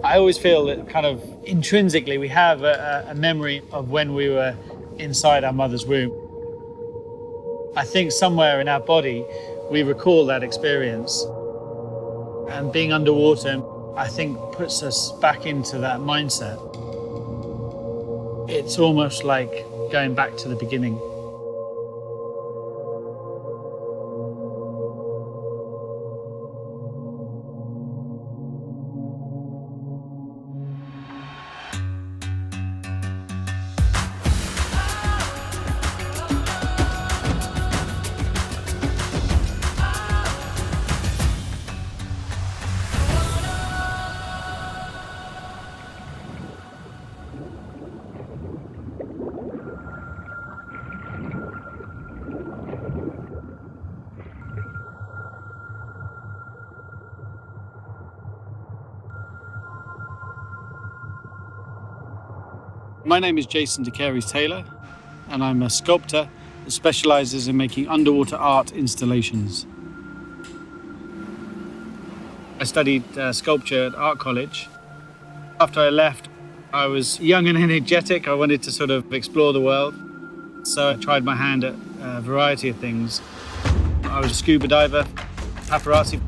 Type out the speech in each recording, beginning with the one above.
I always feel that kind of intrinsically we have a memory of when we were inside our mother's womb. I think somewhere in our body we recall that experience. And being underwater, I think, puts us back into that mindset. It's almost like going back to the beginning. My name is Jason deCaires Taylor, and I'm a sculptor that specialises in making underwater art installations. I studied sculpture at art college. After I left, I was young and energetic. I wanted to sort of explore the world, so I tried my hand at a variety of things. I was a scuba diver, paparazzi.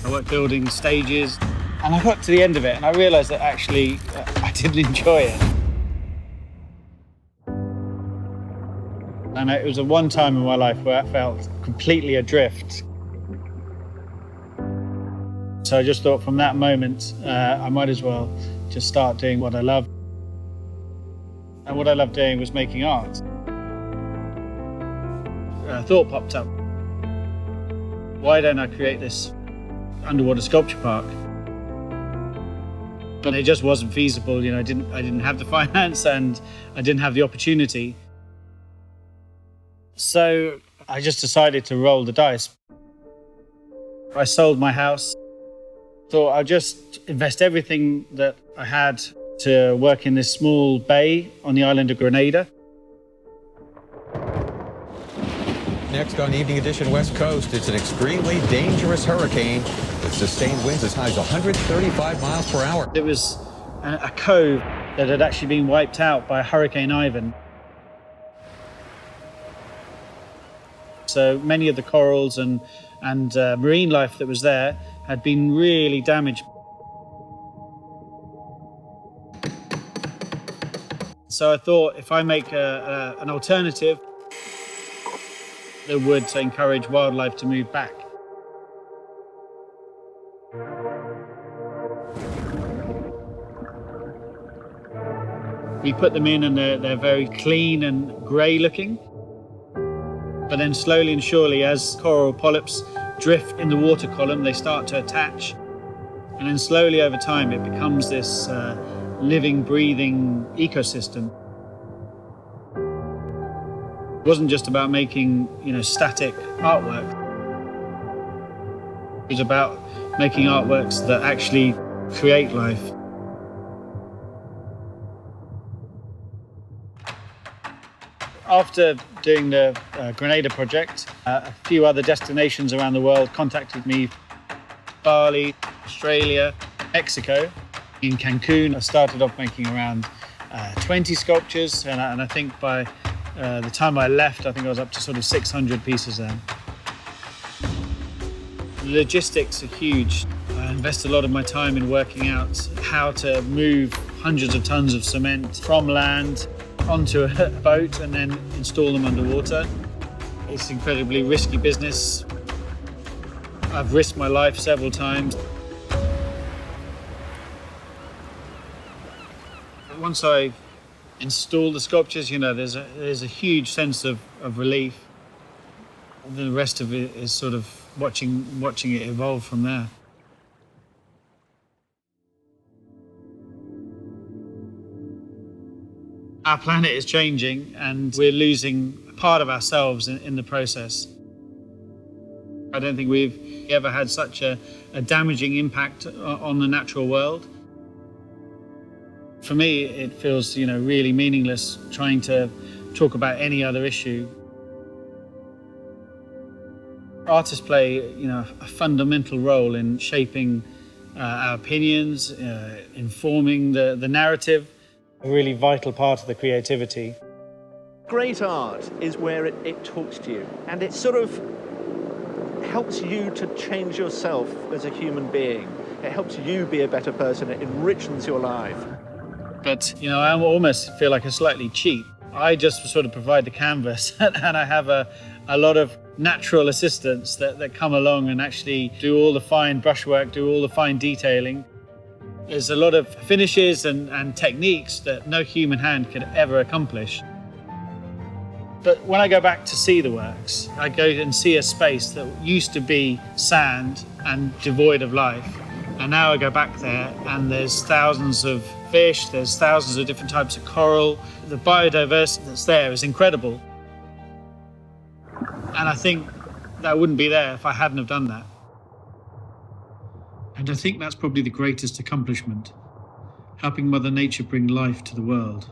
I worked building stages, and I got to the end of it and I realised that actually I didn't enjoy it. And it was a one time in my life where I felt completely adrift. So I just thought from that moment, I might as well just start doing what I love. And what I loved doing was making art. A thought popped up. Why don't I create this underwater sculpture park? But it just wasn't feasible. You know, I didn't have the finance and I didn't have the opportunity. So I just decided to roll the dice. I sold my house. Thought I'd just invest everything that I had to work in this small bay on the island of Grenada. Next on Evening Edition West Coast, it's an extremely dangerous hurricane with sustained winds as high as 135 miles per hour. It was a cove that had actually been wiped out by Hurricane Ivan. So many of the corals and marine life that was there had been really damaged. So I thought if I make an alternative that would encourage wildlife to move back. We put them in and they're very clean and grey looking. But then slowly and surely, as coral polyps drift in the water column, they start to attach. And then slowly over time, it becomes this living, breathing ecosystem. It wasn't just about making, static artwork. It was about making artworks that actually create life. After doing the Grenada project, a few other destinations around the world contacted me. Bali, Australia, Mexico. In Cancun, I started off making around 20 sculptures, and I think by the time I left, I think I was up to sort of 600 pieces there. The logistics are huge. I invest a lot of my time in working out how to move hundreds of tons of cement from land onto a boat and then install them underwater. It's incredibly risky business. I've risked my life several times. Once I install the sculptures, there's a huge sense of relief. The rest of it is sort of watching it evolve from there. Our planet is changing and we're losing part of ourselves in the process. I don't think we've ever had such a damaging impact on the natural world. For me, it feels, really meaningless trying to talk about any other issue. Artists play, a fundamental role in shaping our opinions, informing the narrative, a really vital part of the creativity. Great art is where it talks to you, and it sort of helps you to change yourself as a human being. It helps you be a better person. It enriches your life. But, I almost feel like I slightly cheat. I just sort of provide the canvas and I have a lot of natural assistants that come along and actually do all the fine brushwork, do all the fine detailing. There's a lot of finishes and techniques that no human hand could ever accomplish. But when I go back to see the works, I go and see a space that used to be sand and devoid of life. And now I go back there and there's thousands of fish, there's thousands of different types of coral. The biodiversity that's there is incredible. And I think that wouldn't be there if I hadn't have done that. And I think that's probably the greatest accomplishment, helping Mother Nature bring life to the world.